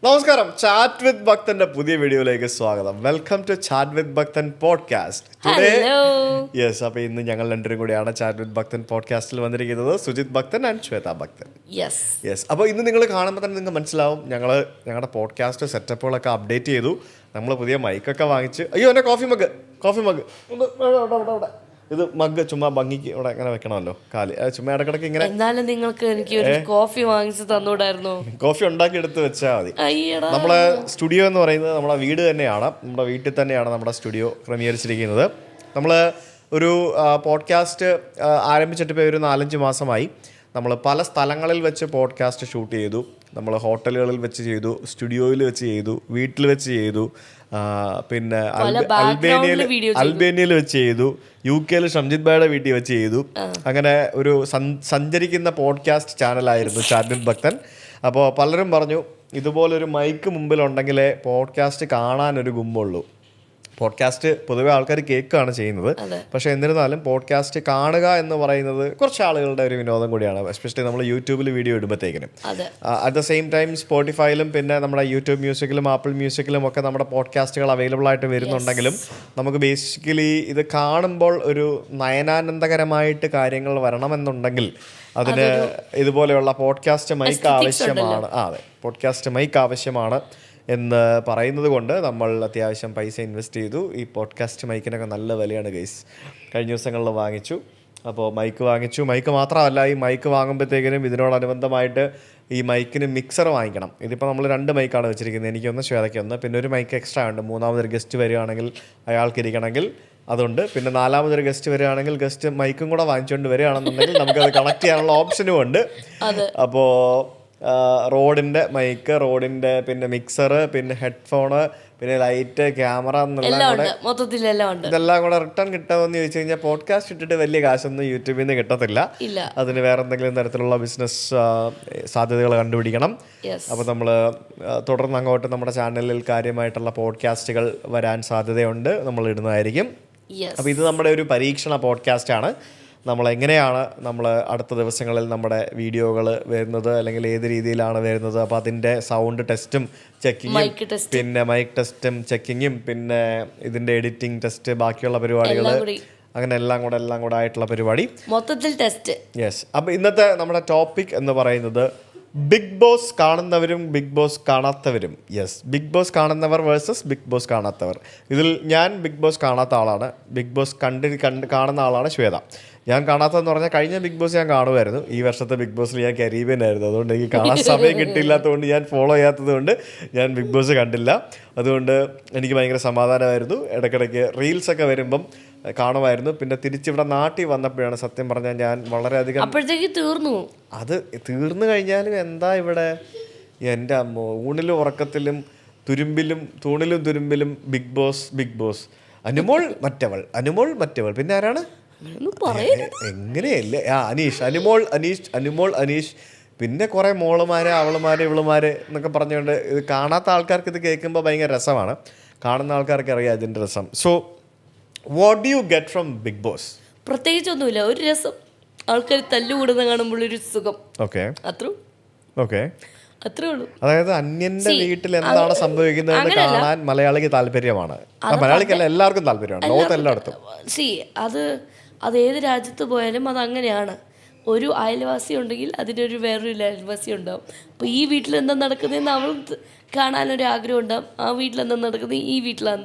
നമസ്കാരം, chat with ഭക്തന്റെ പുതിയ വീഡിയോയിലേക്ക് സ്വാഗതം. വെൽക്കം ടു ചാറ്റ് വിത്ത് ഭക്തൻ പോഡ്കാസ്റ്റ്. ടുഡേ യെസ്, അപ്പോൾ ഇന്ന് ഞങ്ങൾ രണ്ടുപേരും കൂടിയാണ് ചാറ്റ് വിത്ത് ഭക്തൻ പോഡ്കാസ്റ്റിൽ വന്നിരിക്കുന്നത്. സുജിത് ഭക്തൻ ആൻഡ് ശ്വേത ഭക്തൻ. യെസ്, അപ്പോൾ ഇന്ന് നിങ്ങൾ കാണുമ്പോൾ തന്നെ നിങ്ങൾക്ക് മനസ്സിലാവും ഞങ്ങളുടെ പോഡ്കാസ്റ്റ് സെറ്റപ്പുകളൊക്കെ അപ്ഡേറ്റ് ചെയ്തു. നമ്മൾ പുതിയ മൈക്കൊക്കെ വാങ്ങിച്ച്. അയ്യോ, എൻ്റെ കോഫി മഗ് ഇത് മഗ് ചുമ്മാ ഭംഗിക്ക് ഇവിടെ ഇങ്ങനെ വെക്കണമല്ലോ, കാല് ചുമ്മാ ഇടക്കിടക്ക് ഇങ്ങനെ. എന്നാലും നിങ്ങൾക്ക് എനിക്ക് ഒരു കോഫി വാങ്ങിച്ച് തന്നൂടായിരുന്നോ? കോഫി ഉണ്ടാക്കി എടുത്ത് വെച്ചാൽ മതി. നമ്മളെ സ്റ്റുഡിയോ എന്ന് പറയുന്നത് നമ്മുടെ വീട് തന്നെയാണ്. നമ്മുടെ വീട്ടിൽ തന്നെയാണ് നമ്മുടെ സ്റ്റുഡിയോ ക്രമീകരിച്ചിരിക്കുന്നത്. നമ്മൾ ഒരു പോഡ്കാസ്റ്റ് ആരംഭിച്ചിട്ട് ഇപ്പോൾ ഒരു 4-5 മാസമായി. നമ്മൾ പല സ്ഥലങ്ങളിൽ വെച്ച് പോഡ്കാസ്റ്റ് ഷൂട്ട് ചെയ്തു. നമ്മൾ ഹോട്ടലുകളിൽ വെച്ച് ചെയ്തു, സ്റ്റുഡിയോയിൽ വെച്ച് ചെയ്തു, വീട്ടിൽ വെച്ച് ചെയ്തു, പിന്നെ അൽബേനിയയിൽ വെച്ച് ചെയ്തു, UK ഷംജിത് ഭായിയുടെ വീട്ടിൽ വെച്ച് ചെയ്തു. അങ്ങനെ ഒരു സഞ്ചരിക്കുന്ന പോഡ്കാസ്റ്റ് ചാനലായിരുന്നു ചാറ്റ് വിത്ത് ഭക്തൻ. അപ്പോൾ പലരും പറഞ്ഞു ഇതുപോലൊരു മൈക്ക് മുമ്പിലുണ്ടെങ്കിലേ പോഡ്കാസ്റ്റ് കാണാനൊരു ഗുമ്മുള്ളൂ. പോഡ്കാസ്റ്റ് പൊതുവെ ആൾക്കാർ കേൾക്കുകയാണ് ചെയ്യുന്നത്, പക്ഷേ എന്നിരുന്നാലും പോഡ്കാസ്റ്റ് കാണുക എന്ന് പറയുന്നത് കുറച്ച് ആളുകളുടെ ഒരു വിനോദം കൂടിയാണ്. എസ്പെഷ്യലി നമ്മൾ യൂട്യൂബിൽ വീഡിയോ ഇടുമ്പോഴത്തേക്കിനും. അറ്റ് ദ സെയിം ടൈം സ്പോട്ടിഫൈയിലും പിന്നെ നമ്മുടെ യൂട്യൂബ് മ്യൂസിക്കിലും ആപ്പിൾ മ്യൂസിക്കിലും ഒക്കെ നമ്മുടെ പോഡ്കാസ്റ്റുകൾ അവൈലബിൾ ആയിട്ട് വരുന്നുണ്ടെങ്കിലും നമുക്ക് ബേസിക്കലി ഇത് കാണുമ്പോൾ ഒരു നയനാനന്ദകരമായിട്ട് കാര്യങ്ങൾ വരണമെന്നുണ്ടെങ്കിൽ അതിന് ഇതുപോലെയുള്ള പോഡ്കാസ്റ്റ് മൈക്ക് ആവശ്യമാണ്. അതെ, പോഡ്കാസ്റ്റ് മൈക്ക് ആവശ്യമാണ് എന്ന് പറയുന്നത് കൊണ്ട് നമ്മൾ അത്യാവശ്യം പൈസ ഇൻവെസ്റ്റ് ചെയ്തു. ഈ പോഡ്കാസ്റ്റ് മൈക്കിനൊക്കെ നല്ല വിലയാണ് ഗൈസ്. കഴിഞ്ഞ ദിവസങ്ങളിൽ വാങ്ങിച്ചു. അപ്പോൾ മൈക്ക് വാങ്ങിച്ചു. മൈക്ക് മാത്രമല്ല, ഈ മൈക്ക് വാങ്ങുമ്പോഴത്തേക്കിനും ഇതിനോടനുബന്ധമായിട്ട് ഈ മൈക്കിന് മിക്സർ വാങ്ങിക്കണം. ഇതിപ്പോൾ നമ്മൾ 2 മൈക്കാണ് വെച്ചിരിക്കുന്നത്, എനിക്കൊന്ന് ശ്വേതയ്ക്കൊന്ന്, പിന്നെ ഒരു മൈക്ക് എക്സ്ട്രാ ഉണ്ട്. 3ാമതൊരു ഗസ്റ്റ് വരികയാണെങ്കിൽ അയാൾക്ക് ഇരിക്കണമെങ്കിൽ അതുണ്ട്. പിന്നെ 4ാമതൊരു ഗസ്റ്റ് വരികയാണെങ്കിൽ ഗസ്റ്റ് മൈക്കും കൂടെ വാങ്ങിച്ചുകൊണ്ട് വരികയാണെന്നുണ്ടെങ്കിൽ നമുക്കത് കണക്ട് ചെയ്യാനുള്ള ഓപ്ഷനും ഉണ്ട്. അപ്പോൾ റോഡിൻ്റെ മൈക്ക്, റോഡിൻ്റെ പിന്നെ മിക്സർ, പിന്നെ ഹെഡ്ഫോണ്, പിന്നെ ലൈറ്റ്, ക്യാമറ ഇതെല്ലാം കൂടെ റിട്ടേൺ കിട്ടുമെന്ന് ചോദിച്ചു കഴിഞ്ഞാൽ പോഡ്കാസ്റ്റ് ഇട്ടിട്ട് വലിയ കാശൊന്നും യൂട്യൂബിൽ നിന്ന് കിട്ടത്തില്ല. അതിന് വേറെ എന്തെങ്കിലും തരത്തിലുള്ള ബിസിനസ് സാധ്യതകൾ കണ്ടുപിടിക്കണം. അപ്പോൾ നമ്മൾ തുടർന്ന് അങ്ങോട്ട് നമ്മുടെ ചാനലിൽ കാര്യമായിട്ടുള്ള പോഡ്കാസ്റ്റുകൾ വരാൻ സാധ്യതയുണ്ട്, നമ്മൾ ഇടുന്നതായിരിക്കും. അപ്പോൾ ഇത് നമ്മുടെ ഒരു പരീക്ഷണ പോഡ്കാസ്റ്റാണ്. നമ്മളെങ്ങനെയാണ് നമ്മൾ അടുത്ത ദിവസങ്ങളിൽ നമ്മുടെ വീഡിയോകൾ വരുന്നത്, അല്ലെങ്കിൽ ഏത് രീതിയിലാണ് വരുന്നത്, അപ്പോൾ അതിൻ്റെ സൗണ്ട് ടെസ്റ്റും ചെക്കിങ്ങും, പിന്നെ മൈക്ക് ടെസ്റ്റും ചെക്കിങ്ങും, പിന്നെ ഇതിൻ്റെ എഡിറ്റിംഗ് ടെസ്റ്റ്, ബാക്കിയുള്ള പരിപാടികൾ, അങ്ങനെ എല്ലാം കൂടെ ആയിട്ടുള്ള പരിപാടി മൊത്തത്തിൽ ടെസ്റ്റ്. യെസ്. അപ്പോൾ ഇന്നത്തെ നമ്മുടെ ടോപ്പിക് എന്ന് പറയുന്നത് ബിഗ് ബോസ് കാണുന്നവരും ബിഗ് ബോസ് കാണാത്തവരും. യെസ്, ബിഗ് ബോസ് കാണുന്നവർ വേഴ്സസ് ബിഗ് ബോസ് കാണാത്തവർ. ഇതിൽ ഞാൻ ബിഗ് ബോസ് കാണാത്ത ആളാണ്. ബിഗ് ബോസ് കാണുന്ന ആളാണ് ശ്വേത. ഞാൻ കാണാത്തതെന്ന് പറഞ്ഞാൽ കഴിഞ്ഞ ബിഗ് ബോസ് ഞാൻ കാണുമായിരുന്നു. ഈ വർഷത്തെ ബിഗ് ബോസിൽ ഞാൻ കരീബിയൻ ആയിരുന്നു. അതുകൊണ്ട് എനിക്ക് കാണാൻ സമയം കിട്ടിയില്ലാത്തതുകൊണ്ട്, ഞാൻ ഫോളോ ചെയ്യാത്തത് കൊണ്ട് ഞാൻ ബിഗ് ബോസ് കണ്ടില്ല. അതുകൊണ്ട് എനിക്ക് ഭയങ്കര സമാധാനമായിരുന്നു. ഇടയ്ക്കിടയ്ക്ക് റീൽസൊക്കെ വരുമ്പം കാണുമായിരുന്നു. പിന്നെ തിരിച്ചിവിടെ നാട്ടിൽ വന്നപ്പോഴാണ് സത്യം പറഞ്ഞാൽ ഞാൻ വളരെയധികം അത് തീർന്നു കഴിഞ്ഞാലും എന്താ ഇവിടെ എൻ്റെ അമ്മ, ഊണിലും ഉറക്കത്തിലും തുരുമ്പിലും തൂണിലും തുരുമ്പിലും ബിഗ് ബോസ് അനുമോൾ മറ്റവൾ പിന്നെ ആരാണ് എങ്ങനെയല്ലേ അനുമോൾ അനീഷ് പിന്നെ കുറേ മോളുമാര് അവളുമാര് എന്നൊക്കെ പറഞ്ഞുകൊണ്ട് ഇത് കാണാത്ത ആൾക്കാർക്ക് ഇത് കേൾക്കുമ്പോൾ ഭയങ്കര രസമാണ്. കാണുന്ന ആൾക്കാർക്ക് അറിയാം ഇതിൻ്റെ രസം. So what do you get from Bigg Boss? പ്രത്യേകിച്ചൊന്നുമില്ല, ഒരു രസം. ആൾക്കാർ തല്ലുകൂടുന്ന കാണുമ്പോൾ ഒരു സുഖം. അത്രേ ഉള്ളൂ. അതായത് അന്യന്റെ വീട്ടിൽ എന്താണ് സംഭവിക്കുന്നത് കാണാൻ മലയാളിക്ക് താല്പര്യമാണ്. മലയാളിക്കല്ല, എല്ലാവർക്കും താല്പര്യമാണ്, ലോകത്ത് എല്ലായിടത്തും. അത് ഏത് രാജ്യത്ത് പോയാലും അത് അങ്ങനെയാണ്. ഒരു അയൽവാസി ഉണ്ടെങ്കിൽ അതിനൊരു വേറൊരു അയൽവാസി ഉണ്ടാവും. അപ്പോൾ ഈ വീട്ടിൽ എന്താ നടക്കുന്നതെന്ന് അവൾ കാണാനൊരു ആഗ്രഹം ഉണ്ടാവും, ആ വീട്ടിലെന്താ നടക്കുന്നത് ഈ വീട്ടിലാണ്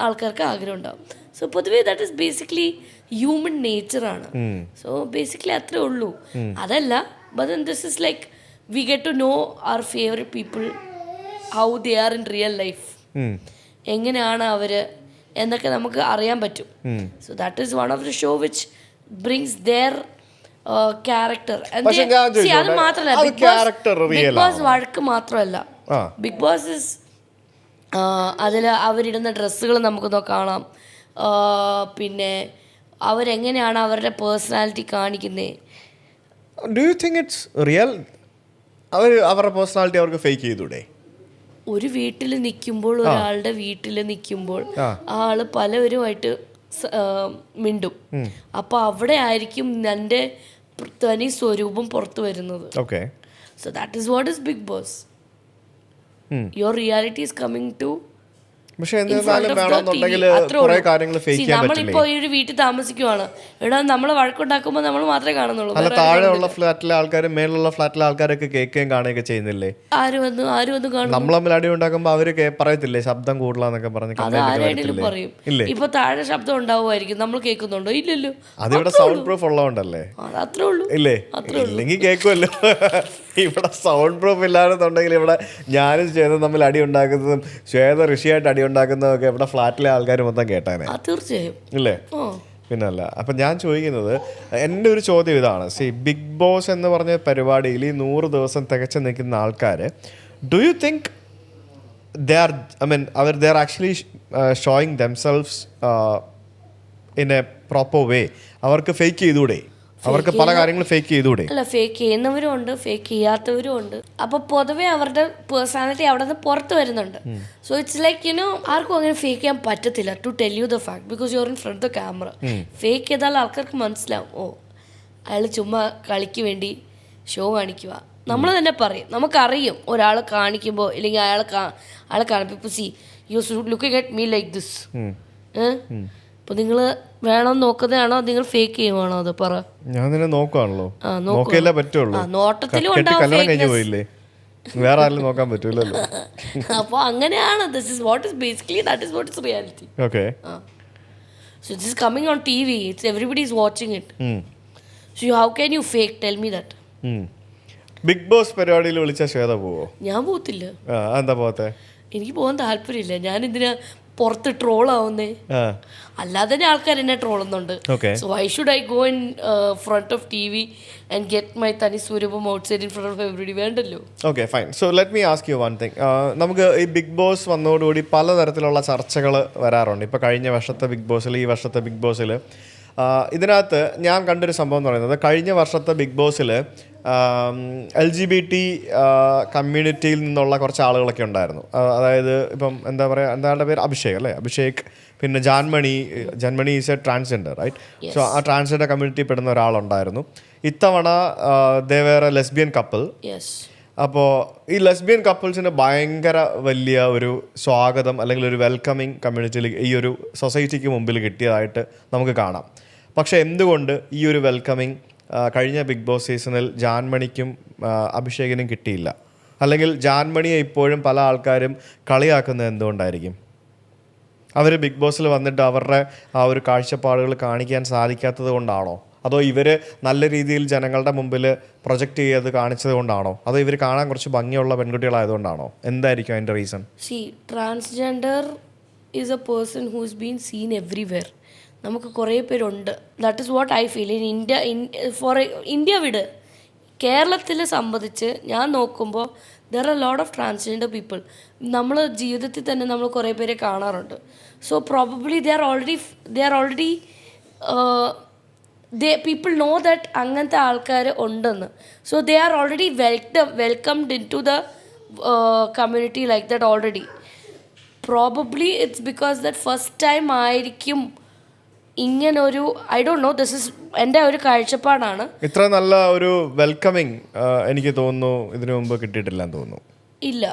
ആൾക്കാർക്ക് ആഗ്രഹം ഉണ്ടാവും. സോ പൊതുവേ ദാറ്റ് ഈസ് ബേസിക്കലി ഹ്യൂമൻ നേച്ചറാണ്. സോ ബേസിക്കലി അത്രേ ഉള്ളൂ. അതല്ല, but this is like we get to know our favorite people, how they are in real life. എങ്ങനെയാണ് അവർ എന്നൊക്കെ നമുക്ക് അറിയാൻ പറ്റും. So that is one of the show which brings their character. അത് മാത്രമല്ല, ബിഗ് ബോസ് വഴക്ക് മാത്രമല്ല, ബിഗ് ബോസ് ഇസ് അതിൽ അവരിടുന്ന ഡ്രസ്സുകൾ നമുക്ക് കാണാം. പിന്നെ അവരെങ്ങനെയാണ് അവരുടെ പേഴ്സണാലിറ്റി കാണിക്കുന്നത്. Do you think it's real? അവരുടെ പേഴ്സണാലിറ്റി അവർക്ക് ഫേക്ക് ചെയ്തൂടെ? ഒരു വീട്ടിൽ നിൽക്കുമ്പോൾ, ഒരാളുടെ വീട്ടിൽ നിൽക്കുമ്പോൾ ആള് പലവരുമായിട്ട് മിണ്ടും. അപ്പൊ അവിടെ ആയിരിക്കും എൻ്റെ തനി സ്വരൂപം പുറത്തു വരുന്നത്. Okay. So that is what is Bigg Boss. Your reality is coming to പക്ഷെ എന്തായാലും വേണമെന്നുണ്ടെങ്കിൽ കുറെ കാര്യങ്ങൾ ഫേക്ക് ചെയ്യാൻ പറ്റില്ലേ? നമ്മളിപ്പോ ഈ ഒരു വീട്ടിൽ താമസിക്കുവാണ്, ഇവിടെ നമ്മൾ വഴക്കുണ്ടാക്കുമ്പോൾ നമ്മൾ മാത്രമേ കാണുന്നുള്ളൂ. അല്ല, താഴെയുള്ള ഫ്ലാറ്റിലെ ആൾക്കാരും മേലുള്ള ഫ്ലാറ്റിലെ ആൾക്കാരൊക്കെ കേൾക്കുകയും കാണുകയൊക്കെ ചെയ്യുന്നില്ലേ? ആര് വന്നു കാണും? നമ്മൾ തമ്മിൽ അടി ഉണ്ടാക്കുമ്പോ അവര് പറയത്തില്ലേ ശബ്ദം കൂടുതലാന്നൊക്കെ പറഞ്ഞ് ആരെങ്കിലും പറയും. ഇപ്പൊ താഴെ ശബ്ദം ഉണ്ടാവുമായിരിക്കും, നമ്മൾ കേൾക്കുന്നുണ്ടോ? ഇല്ലല്ലോ. അതിവിടെ സൗണ്ട് പ്രൂഫ് ഉള്ളതുകൊണ്ടല്ലേ? അത്രേ ഉള്ളൂ. ഇല്ലേ? ഇല്ലെങ്കിൽ കേൾക്കുമല്ലോ. ഇവിടെ സൗണ്ട് പ്രൂഫ് ഇല്ലാന്നുണ്ടെങ്കിൽ ഇവിടെ ഞാനും ശ്വേത തമ്മിൽ അടി ഉണ്ടാക്കുന്നതും ശ്വേത ഋഷിയായിട്ട് അടി ഉണ്ടാക്കുന്നതൊക്കെ ഇവിടെ ഫ്ലാറ്റിലെ ആൾക്കാർ മൊത്തം കേട്ടാനെ. തീർച്ചയായും ഇല്ലേ? പിന്നല്ല. അപ്പം ഞാൻ ചോദിക്കുന്നത്, എൻ്റെ ഒരു ചോദ്യം ഇതാണ്. ബിഗ് ബോസ് എന്ന് പറഞ്ഞ പരിപാടിയിൽ ഈ 100 ദിവസം തികച്ചു നിൽക്കുന്ന ആൾക്കാർ, do you think they are actually showing themselves in A proper വേ? അവർക്ക് ഫേക്ക് ചെയ്തൂടെ? അവർക്ക് പല കാര്യങ്ങളും ഫേക്ക് ചെയ്തൂടെ? അല്ല, ഫേക്ക് ചെയ്യുന്നവരും ഉണ്ട്, ഫേക്ക് ചെയ്യാത്തവരും ഉണ്ട്. അപ്പൊ പൊതുവെ അവരുടെ പേഴ്സണാലിറ്റി അവിടെ നിന്ന് പുറത്ത് വരുന്നുണ്ട്. സോ ഇറ്റ്സ് ലൈക്ക് ആർക്കും അങ്ങനെ ഫേക്ക് ചെയ്യാൻ പറ്റത്തില്ല. To tell you the fact, because you are in front the camera. Fake ചെയ്താൽ ആൾക്കാർക്ക് മനസ്സിലാവും, ഓ അയാൾ ചുമ്മാ കളിക്ക് വേണ്ടി ഷോ കാണിക്കുക. നമ്മൾ തന്നെ പറയും, നമുക്കറിയും ഒരാൾ കാണിക്കുമ്പോൾ, ഇല്ലെങ്കിൽ അയാളെ കാണിപ്പോൾ see you looking at me like this. അപ്പൊ നിങ്ങൾ വേണം നോക്കുന്നതാണോ, നിങ്ങൾ ഫേക്ക് ചെയ്യുവാണോ? അത് പറ. ഞാൻ നിന്നെ നോക്കുവാണല്ലോ, നോക്കിയല്ലേ പറ്റുള്ളൂ. നോട്ടത്തിലും ഉണ്ടാവും, വേറെ ആരും നോക്കാൻ പറ്റൂലല്ലോ. അപ്പൊ അങ്ങനെയാണ്. This is what is basically that is what is reality. Okay, so this is coming on TV, it's everybody is watching it. So how can you fake? Tell me that. Bigg Boss പരിപാടിയിൽ വിളിച്ച ശ്വേത പോവോ? ഞാൻ പോകത്തില്ല. എന്താ പോകത്തെ? എനിക്ക് പോകാൻ താല്പര്യമില്ല. ഞാൻ ഇതിനാ പുറത്ത് ട്രോൾ ആവുന്നേ? അല്ലാതെ തന്നെ ആൾക്കാർ എന്നെ ട്രോളുന്നുണ്ട്. So why should I go in front of T V and get my തനി സ്വരൂപം outside in front of everybody? വേണ്ടല്ലോ. Okay, fine. So let me ask you one thing. നമുക്ക് ഈ ബിഗ് ബോസ് വന്നതോടുകൂടി പലതരത്തിലുള്ള ചർച്ചകൾ വരാറുണ്ട്. ഇപ്പോൾ കഴിഞ്ഞ വർഷത്തെ ബിഗ് ബോസിൽ, ഈ വർഷത്തെ ബിഗ് ബോസിൽ, ഇതിനകത്ത് ഞാൻ കണ്ടൊരു സംഭവം എന്ന് പറയുന്നത്, കഴിഞ്ഞ വർഷത്തെ ബിഗ് ബോസിൽ LGBT കമ്മ്യൂണിറ്റിയിൽ നിന്നുള്ള കുറച്ച് ആളുകളൊക്കെ ഉണ്ടായിരുന്നു. അതായത് ഇപ്പം എന്താ പറയുക, എന്താളുടെ പേര്? അഭിഷേക് അല്ലേ? അഭിഷേക്, പിന്നെ Jaanmoni is a transgender, right? So ആ ട്രാൻസ്ജെൻഡർ കമ്മ്യൂണിറ്റി പെടുന്ന ഒരാളുണ്ടായിരുന്നു. ഇത്തവണ they were a lesbian couple. അപ്പോൾ ഈ ലെസ്ബിയൻ കപ്പിൾസിന് ഭയങ്കര വലിയ ഒരു സ്വാഗതം അല്ലെങ്കിൽ ഒരു വെൽക്കമിങ് കമ്മ്യൂണിറ്റിയിൽ, ഈ ഒരു സൊസൈറ്റിക്ക് മുമ്പിൽ കിട്ടിയതായിട്ട് നമുക്ക് കാണാം. പക്ഷേ എന്തുകൊണ്ട് ഈ ഒരു വെൽക്കമിങ് കഴിഞ്ഞ ബിഗ് ബോസ് സീസണിൽ ജാൻമണിക്കും അഭിഷേകിനും കിട്ടിയില്ല? അല്ലെങ്കിൽ ജാൻമണിയെ ഇപ്പോഴും പല ആൾക്കാരും കളിയാക്കുന്നത് എന്തുകൊണ്ടായിരിക്കും? അവർ ബിഗ് ബോസിൽ വന്നിട്ട് അവരുടെ ആ ഒരു കാഴ്ചപ്പാടുകൾ കാണിക്കാൻ സാധിക്കാത്തത് കൊണ്ടാണോ? അതോ ഇവർ നല്ല രീതിയിൽ ജനങ്ങളുടെ മുമ്പിൽ പ്രൊജക്റ്റ് ചെയ്ത് കാണിച്ചത് കൊണ്ടാണോ? അതോ ഇവർ കാണാൻ കുറച്ച് ഭംഗിയുള്ള പെൺകുട്ടികളായതുകൊണ്ടാണോ? എന്തായിരിക്കും അതിൻ്റെ reason? Transgender is a person who is been seen everywhere. നമുക്ക് കുറേ പേരുണ്ട്. That is what I feel. India വിട്, കേരളത്തിൽ സംബന്ധിച്ച് ഞാൻ നോക്കുമ്പോൾ there are lot of transgender people. നമ്മൾ ജീവിതത്തിൽ തന്നെ നമ്മൾ കുറേ പേരെ കാണാറുണ്ട്. So probably they are already people know that അങ്ങനത്തെ ആൾക്കാർ ഉണ്ടെന്ന്. So they are already welcomed in to the community like that already. Probably it's because that first time ആയിരിക്കും ഇങ്ങനൊരു, I don't no, this is എൻ്റെ ഒരു കാഴ്ചപ്പാടാണ്. ഇത്ര നല്ല ഒരു വെൽക്കമിങ് എനിക്ക് തോന്നുന്നു ഇതിനു മുമ്പ് കിട്ടിയിട്ടില്ലെന്ന് തോന്നുന്നു. ഇല്ല,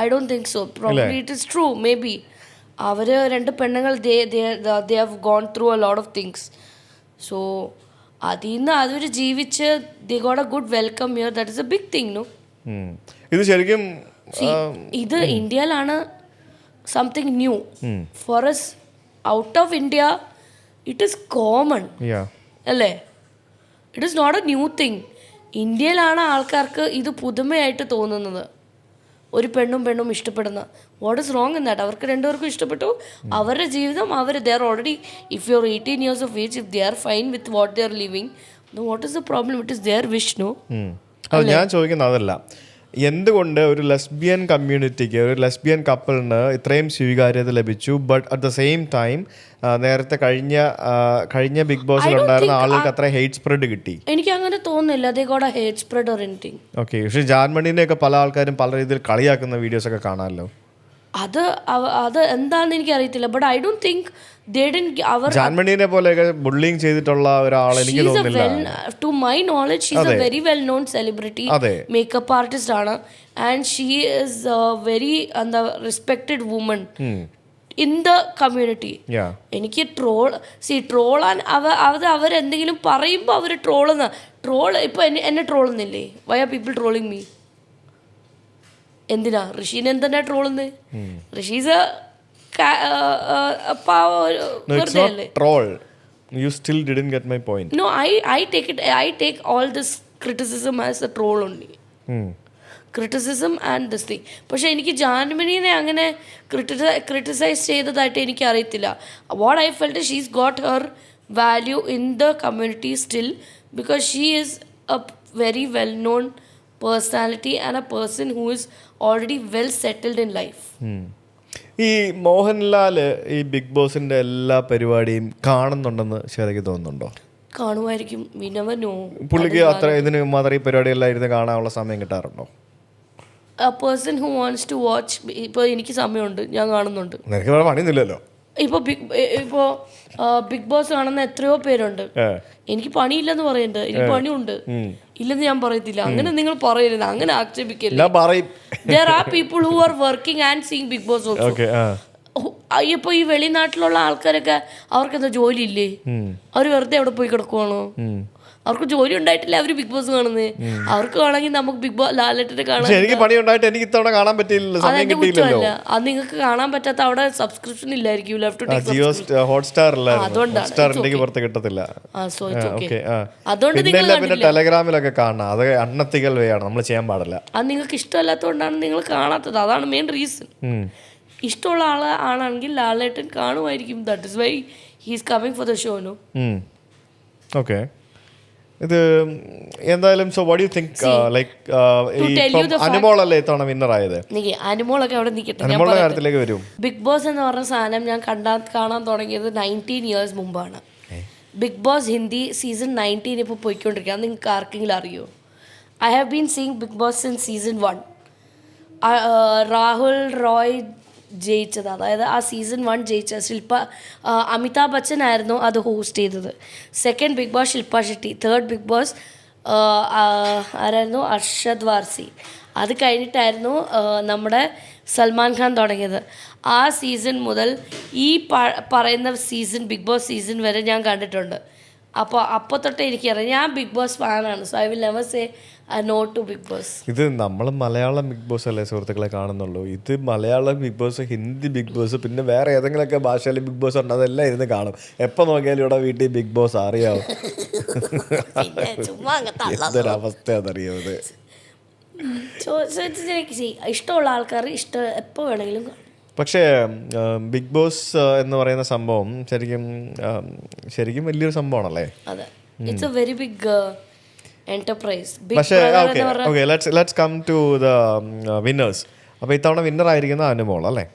I don't think so. Probably it is true. May be അവർ രണ്ട് പെണ്ണുങ്ങൾ they have gone through a lot of things. So അതിൽ നിന്ന് അവർ ജീവിച്ച് they got a good welcome here. That is a big thing, no? ഇത് ശരിക്കും ഇത് ഇന്ത്യയിലാണ് something new. For us out of India it is common അല്ലേ? It is not a new thing. ഇന്ത്യയിലാണ് ആൾക്കാർക്ക് ഇത് പുതുമയായിട്ട് തോന്നുന്നത്. ഒരു പെണ്ണും ഇഷ്ടപ്പെടുന്ന, what is wrong in that? അവർക്ക് രണ്ടുപേർക്കും ഇഷ്ടപ്പെട്ടു, അവരുടെ ജീവിതം ദേ are already, if you are 18 years of age, if they are fine with what they are living, then what is the problem? It is their wish, no? അത് ഞാൻ ചോദിക്കുന്നത് അതല്ല, എന്തുകൊണ്ട് ഒരു ലെസ്ബിയൻ കമ്മ്യൂണിറ്റിക്ക്, ഒരു ലെസ്ബിയൻ കപ്പിളിന് ഇത്രയും സ്വീകാര്യത ലഭിച്ചു, but at the same time നേരത്തെ കഴിഞ്ഞ ബിഗ് ബോസിൽ ഉണ്ടായിരുന്ന ആളുകൾക്ക് അത്ര ഹെയ്റ്റ് സ്പ്രെഡ് കിട്ടി? എനിക്ക് അങ്ങനെ തോന്നുന്നില്ല. ദേ got A hate spread or anything. Okay, പക്ഷേ ജാൻമണിനെയൊക്കെ പല ആൾക്കാരും പല രീതിയിൽ കളിയാക്കുന്ന വീഡിയോസ് ഒക്കെ കാണാമല്ലോ. അത് എന്താണെന്ന് എനിക്കറിയത്തില്ല. ബട്ട് ഐ ഡോണ്ട് തിങ്ക് ജാൻമണിനെ പോലെയൊക്കെ ബുള്ളിങ് ചെയ്തിട്ടുള്ള ഒരാൾ എനിക്ക് തോന്നുന്നില്ല. To my knowledge she is a very well known celebrity makeup artist ആണ്. ആൻഡ് ഷീ ഈസ് വെരി എന്താ respected woman in the community. എനിക്ക് ട്രോളാൻ അവരെന്തെങ്കിലും പറയുമ്പോൾ അവർ ഇപ്പൊ എന്നെ ട്രോളുന്നില്ലേ? Why are people trolling me? എന്തിനാ? ഋഷീനെ എന്തിനാ ട്രോളുന്നത്? Rishi's You still didn't get my point. No, I take all this criticism as a troll only. Criticism and this thing. പക്ഷെ എനിക്ക് ജാൻമണിനെ അങ്ങനെ ക്രിട്ടിസൈസ് ചെയ്തതായിട്ട് എനിക്ക് അറിയത്തില്ല. What I felt she's got her value in the community still because she is a very well non personality and A person who is already well settled in life. ഈ മോഹൻലാൽ ഈ big ബോസിന്റെ എല്ലാ പരിപാടിയും കാണുന്നുണ്ടെന്ന് ശരിക്ക് തോന്നുന്നുണ്ടോ? കാണുമായിരിക്കും. പുള്ളിക്ക് അത്ര ഇതിന് മാത്രം ഈ പരിപാടിയെല്ലാം ഇരുന്ന് കാണാനുള്ള സമയം കിട്ടാറുണ്ടോ? A person who wants to watch, ഇപ്പോൾ എനിക്ക് സമയമുണ്ട്, ഞാൻ കാണുന്നുണ്ട്. നിനക്ക് വേറെ പണിയൊന്നുമില്ലല്ലോ. ഇപ്പോൾ ബിഗ് ബോസ് കാണുന്ന എത്രയോ പേരുണ്ട്. എനിക്ക് പണിയില്ലെന്ന് പറയുന്നുണ്ട്. എനിക്ക് പണിയുണ്ട്, ഇല്ലെന്ന് ഞാൻ പറയത്തില്ല. അങ്ങനെ നിങ്ങൾ പറയരുത്, അങ്ങനെ ആക്ഷേപിക്കില്ല. There are people who are working and seeing Big Boss also. ഇപ്പോൾ ഈ വെളിനാട്ടിലുള്ള ആൾക്കാരൊക്കെ അവർക്കെന്താ ജോലി ഇല്ലേ? അവർ വെറുതെ അവിടെ പോയി കിടക്കുവാണോ? അവർക്ക് ജോലി ഉണ്ടായിട്ടില്ല അവർ ബിഗ് ബോസ് കാണുന്നത്. അവർക്ക് വേണമെങ്കിൽ നമുക്ക് ബിഗ് ബോസ് ലാലേട്ടനെ കാണാൻ. എനിക്ക് പണി ഉണ്ടായിട്ട് എനിക്ക് ഇത്തവണ കാണാൻ പറ്റില്ല, സമയം കിട്ടിയില്ലല്ലോ. അത് നിങ്ങൾക്ക് കാണാൻ പറ്റാത്ത അവിടെ സബ്സ്ക്രിപ്ഷൻ ഇല്ലായിരിക്കും. അതുകൊണ്ട് പിന്നെ ടെലഗ്രാമിലൊക്കെ കാണാം. അത് അൺഎത്തിക്കൽ വേ ആണ്, നമ്മൾ ചെയ്യാൻ പാടില്ല. അത് നിങ്ങൾക്ക് ഇഷ്ടമല്ലാത്തതുകൊണ്ടാണ് നിങ്ങൾ കാണാത്തത്. അതാണ് മെയിൻ റീസൺ. ഇഷ്ടമുള്ള ആളാണെങ്കിൽ ലാലേട്ടൻ കാണുമായിരിക്കും. That is why he is coming for the show. No okay. ഇത് എന്തായാലും so what you think like അനുമോളല്ലേ ഇത്തവണ വിന്നർ ആയത്? അനുമോളൊക്കെ അവിടെ നിൽക്കട്ടെ, അനുമോളുടെ കാര്യത്തിലേക്ക് വരും. ബിഗ് ബോസ് എന്ന് പറഞ്ഞ സാധനം ഞാൻ കാണാൻ തുടങ്ങിയത് 19 years മുമ്പാണ്. ബിഗ് ബോസ് ഹിന്ദി സീസൺ 19 ഇപ്പോൾ പോയിക്കൊണ്ടിരിക്കുക. നിങ്ങൾക്ക് ആർക്കെങ്കിലും അറിയോ? I have been seeing Bigg Boss since season 1. Rahul Roy ജയിച്ചത്, അതായത് ആ സീസൺ 1 ജയിച്ച അമിതാഭ് ബച്ചൻ ആയിരുന്നു അത് ഹോസ്റ്റ് ചെയ്തത്. സെക്കൻഡ് ബിഗ് ബോസ് ശില്പ ഷെട്ടി. തേർഡ് ബിഗ് ബോസ് ആരായിരുന്നു? അർഷദ് വാർസി. അത് കഴിഞ്ഞിട്ടായിരുന്നു നമ്മുടെ സൽമാൻ ഖാൻ തുടങ്ങിയത്. ആ സീസൺ മുതൽ ഈ പറയുന്ന സീസൺ ബിഗ് ബോസ് സീസൺ വരെ ഞാൻ കണ്ടിട്ടുണ്ട്. അപ്പോൾ തൊട്ടേ എനിക്കറിയാം, ഞാൻ ബിഗ് ബോസ് ഫാനാണ്. So I will never say no to Bigg Boss. ഇത് നമ്മൾ മലയാളം ബിഗ് ബോസ് അല്ലേ സുഹൃത്തുക്കളെ കാണുന്നുള്ളൂ. ഇത് Malayalam Bigg Boss, Hindi Bigg Boss, പിന്നെ വേറെ ഏതെങ്കിലുമൊക്കെ ഭാഷയിൽ ബിഗ് ബോസ് ഉണ്ട്, അതെല്ലാം ഇരുന്ന് കാണും. എപ്പോൾ നോക്കിയാലും ഇവിടെ വീട്ടിൽ ബിഗ് ബോസ് അറിയാവും. എന്തൊരവസ്ഥയാണെന്നറിയാം. ഇഷ്ടമുള്ള ആൾക്കാർ എപ്പോൾ വേണമെങ്കിലും കാണും. പക്ഷേ ബിഗ് ബോസ് എന്ന് പറയുന്ന സംഭവം ശരിക്കും വലിയൊരു സംഭവമാണല്ലേ? അതെ, it's a very big enterprise. പക്ഷേ okay, let's come to the winners. അപ്പോൾ ഇത്തവണ വിന്നർ ആയിരിക്കുന്ന അനുമോൾ അല്ലേ?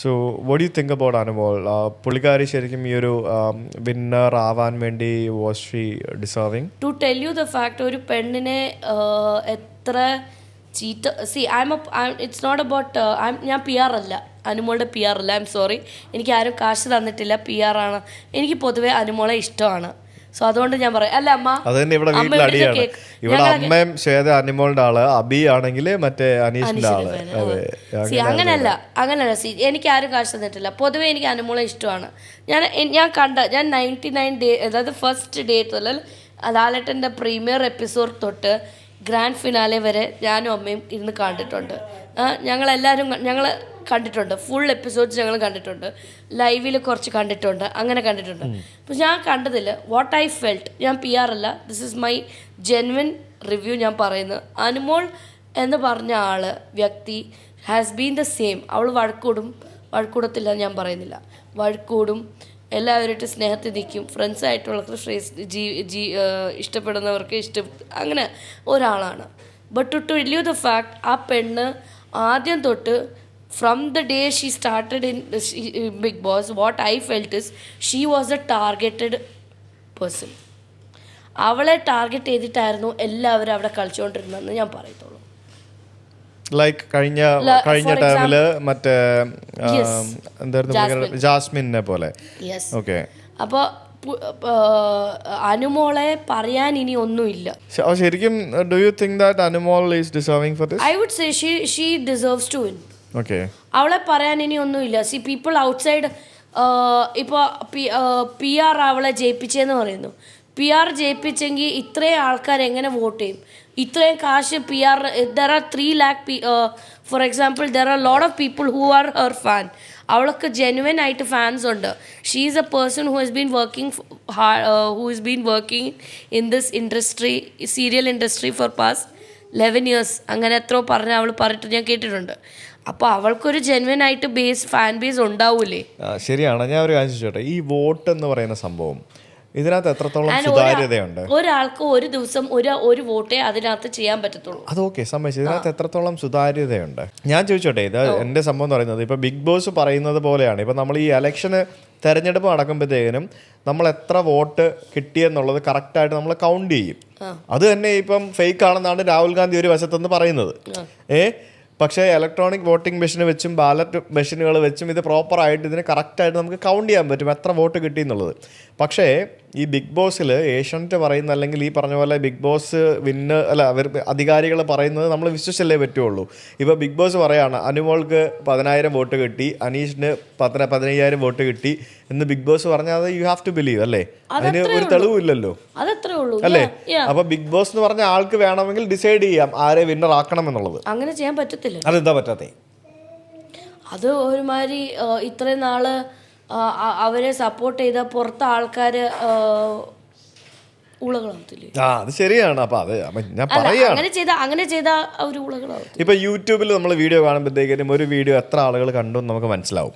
So what do you think about Anumol? പുള്ളിക്കാരി ശരിക്കും ഈ ഒരു വിന്നർ ആവാൻ വേണ്ടി was she deserving? To tell you the fact, ഒരു പെണ്ണിനെ എത്ര ചീത്ത ഇറ്റ്സ് നോട്ട് അബൌട്ട് ഞാൻ PR അല്ല, അനുമോളുടെ PR അല്ല. ഐ എം സോറി, എനിക്ക് ആരും കാശ് തന്നിട്ടില്ല, PR ആണ്. എനിക്ക് പൊതുവെ അനുമോളെ ഇഷ്ടമാണ്. സോ അതുകൊണ്ട് ഞാൻ പറയാം. അല്ല അമ്മ, അതന്നെ ഇവിടെ വീട്ടിൽ അടിയാണ്. ഇവിടെ അമ്മയും ശ്വേത അനുമോളുടെ ആള്, അബി ആണെങ്കിൽ മറ്റേ അനീഷിന്റെ ആള്. അങ്ങനല്ല. എനിക്ക് ആരും കാശ് തന്നിട്ടില്ല. പൊതുവെ എനിക്ക് അനുമോളെ ഇഷ്ടമാണ്. ഞാൻ 99 ഡേ, അതായത് ഫസ്റ്റ് ഡേ തൊട്ട് ലാലേട്ടൻ്റെ പ്രീമിയർ എപ്പിസോഡ് തൊട്ട് ഗ്രാൻഡ് ഫിനാലെ വരെ ഞാനും അമ്മയും ഇരുന്ന് കണ്ടിട്ടുണ്ട്. ഞങ്ങൾ കണ്ടിട്ടുണ്ട്. ഫുൾ എപ്പിസോഡ്സ് ഞങ്ങൾ കണ്ടിട്ടുണ്ട്. ലൈവിൽ കുറച്ച് കണ്ടിട്ടുണ്ട്. അങ്ങനെ കണ്ടിട്ടുണ്ട്. അപ്പോൾ ഞാൻ കണ്ടതിൽ വാട്ട് ഐ ഫെൽറ്റ്, ഞാൻ PR അല്ല, this is my genuine review ഞാൻ പറയുന്നത്. അനുമോൾ എന്ന് പറഞ്ഞ വ്യക്തി ഹാസ് ബീൻ ദ സെയിം. അവൾ വഴക്കൂടത്തില്ല ഞാൻ പറയുന്നില്ല, വഴക്കൂടും, എല്ലാവരുമായിട്ട് സ്നേഹത്തിൽ നിൽക്കും, ഫ്രണ്ട്സായിട്ടുള്ളവർക്ക് ഇഷ്ടപ്പെടുന്നവർക്ക് അങ്ങനെ ഒരാളാണ്. But to tell you the fact, ആ പെണ്ണ് ആദ്യം തൊട്ട് from the day she started in Bigg Boss, what I felt is she was a targeted person. അവളെ ടാർഗറ്റ് ചെയ്തിട്ടായിരുന്നു എല്ലാവരും അവിടെ കളിച്ചുകൊണ്ടിരുന്നതെന്ന് ഞാൻ പറയത്തുള്ളൂ. ലൈക്ക് കഴിഞ്ഞ ടൈമില് മറ്റേ എന്തായിരുന്നു ജാസ്മിനെ പോലെ. ഓക്കെ. അപ്പോൾ അനുമോളെ പറയാൻ ഇനി ഒന്നുമില്ല ശരിക്കും. Do you think that Anumol is deserving for this? I would say she deserves to win. Okay. അവളെ പറയാൻ ഇനി ഒന്നുമില്ല. സി പീപ്പിൾ ഔട്ട്സൈഡ് ഇപ്പോൾ PR അവളെ ജയിപ്പിച്ചെന്ന് പറയുന്നു. PR ജയിപ്പിച്ചെങ്കിൽ ഇത്രയും ആൾക്കാർ എങ്ങനെ വോട്ട് ചെയ്യും? ഇത്രയും കാശ് PR there are 3 lakh for example there are lot of people who are her fan. അവൾക്ക് ജെനുവൻ ആയിട്ട് ഫാൻസ് ഉണ്ട്. She is a person who has been working in this industry, serial industry for past 11 years. അങ്ങനെ എത്രയോ പറഞ്ഞ അവൾ പറഞ്ഞിട്ട് ഞാൻ കേട്ടിട്ടുണ്ട്. അപ്പോൾ അവൾക്കൊരു ജെനുവൻ ആയിട്ട് ഫാൻ ബേസ് ഉണ്ടാവൂലേ? ശരിയാണ്. ഞാൻ ഒരു കാര്യം ചോദിച്ചോട്ടെ, ഈ വോട്ട് എന്ന് പറയുന്ന സംഭവം ഇതിനകത്ത് എത്രത്തോളം സുതാര്യതയുണ്ട്? ഒരാൾക്ക് ഒരു ദിവസം ഒരു വോട്ടേ അതിനകത്ത് ചെയ്യാൻ പറ്റത്തുള്ളൂ. അത് ഓക്കെ, സമ്മതിച്ചു. ഇതിനകത്ത് എത്രത്തോളം സുതാര്യതയുണ്ട്? ഞാൻ ചോദിച്ചോട്ടെ, ഇത് എൻ്റെ സംഭവം എന്ന് പറയുന്നത് ഇപ്പൊ ബിഗ് ബോസ് പറയുന്നത് പോലെയാണ്. ഇപ്പൊ നമ്മൾ ഈ ഇലക്ഷന് തെരഞ്ഞെടുപ്പ് നടക്കുമ്പോഴത്തേനും നമ്മൾ എത്ര വോട്ട് കിട്ടിയെന്നുള്ളത് കറക്റ്റായിട്ട് നമ്മൾ കൗണ്ട് ചെയ്യും. അത് തന്നെ ഇപ്പം ഫേക്ക് ആണെന്നാണ് രാഹുൽ ഗാന്ധി ഒരു വശത്തുനിന്ന് പറയുന്നത്. പക്ഷേ ഇലക്ട്രോണിക് വോട്ടിംഗ് മെഷീൻ വെച്ചും ബാലറ്റ് മെഷീനുകൾ വെച്ചും ഇത് പ്രോപ്പറായിട്ട് ഇതിന് കറക്റ്റായിട്ട് നമുക്ക് കൗണ്ട് ചെയ്യാൻ പറ്റും എത്ര വോട്ട് കിട്ടി എന്നുള്ളത്. പക്ഷേ ഈ ബിഗ് ബോസിൽ ഏഷ്യനെറ്റ് പറയുന്ന, അല്ലെങ്കിൽ ഈ പറഞ്ഞ പോലെ ബിഗ് ബോസ് അവർ അധികാരികൾ പറയുന്നത് നമ്മൾ വിശ്വസിച്ചല്ലേ പറ്റുള്ളൂ. ഇപ്പോൾ ബിഗ് ബോസ് പറയാണ് അനുമോൾക്ക് 10,000 വോട്ട് കിട്ടി, അനീഷിന് 15,000 വോട്ട് കിട്ടി എന്ന് ബിഗ് ബോസ് പറഞ്ഞാൽ അത് യു ഹാവ് ടു ബിലീവ് അല്ലേ? അതിന് ഒരു തെളിവും ഇല്ലല്ലോ അല്ലേ? അപ്പൊ ബിഗ് ബോസ് എന്ന് പറഞ്ഞ ആൾക്ക് വേണമെങ്കിൽ ഡിസൈഡ് ചെയ്യാം ആരെ വിന്നർ ആക്കണം എന്നുള്ളത്. അങ്ങനെ ചെയ്യാൻ പറ്റത്തില്ല. അതെന്താ പറ്റാത്തേ? അത് ഒരുമാതിരി ഇത്രയും നാള് അവരെ സപ്പോർട്ട് ചെയ്ത പുറത്തെ ആൾക്കാര് ഉളകളാവത്തില്ലേ? അത് ശരിയാണ്. അപ്പൊ അത് ഞാൻ പറയാം, അങ്ങനെ ചെയ്ത ഒരു ഉളകളാവും. ഇപ്പൊ യൂട്യൂബിൽ നമ്മൾ വീഡിയോ കാണുമ്പോഴത്തേക്കും ഒരു വീഡിയോ എത്ര ആളുകൾ കണ്ടു എന്ന് നമുക്ക് മനസ്സിലാവും.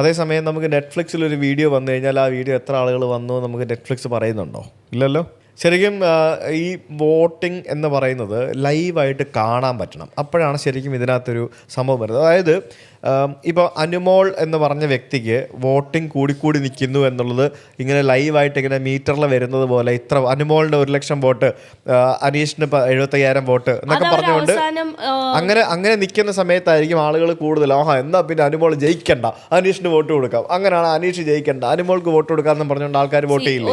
അതേസമയം നമുക്ക് നെറ്റ്ഫ്ലിക്സിൽ ഒരു വീഡിയോ വന്നു കഴിഞ്ഞാൽ ആ വീഡിയോ എത്ര ആളുകൾ വന്നു നമുക്ക് നെറ്റ്ഫ്ലിക്സ് പറയുന്നുണ്ടോ? ഇല്ലല്ലോ. ശരിക്കും ഈ വോട്ടിംഗ് എന്ന് പറയുന്നത് ലൈവായിട്ട് കാണാൻ പറ്റണം. അപ്പോഴാണ് ശരിക്കും ഇതിനകത്തൊരു സംഭവം വരുന്നത്. അതായത് ഇപ്പോൾ അനുമോൾ എന്ന് പറഞ്ഞ വ്യക്തിക്ക് വോട്ടിംഗ് കൂടിക്കൂടി നിൽക്കുന്നു എന്നുള്ളത് ഇങ്ങനെ ലൈവായിട്ട് ഇങ്ങനെ മീറ്ററിൽ വരുന്നത് പോലെ, ഇത്ര അനുമോളിൻ്റെ 1,00,000 വോട്ട്, അനീഷിന് 75,000 വോട്ട് എന്നൊക്കെ പറഞ്ഞുകൊണ്ട് അങ്ങനെ നിൽക്കുന്ന സമയത്തായിരിക്കും ആളുകൾ കൂടുതൽ എന്നാ പിന്നെ അനുമോൾ ജയിക്കണ്ട, അനീഷിന് വോട്ട് കൊടുക്കാം, അങ്ങനെയാണ് അനീഷ് ജയിക്കണ്ട, അനുമോൾക്ക് വോട്ട് കൊടുക്കാമെന്ന് പറഞ്ഞുകൊണ്ട് ആൾക്കാർ വോട്ട് ചെയ്യില്ല.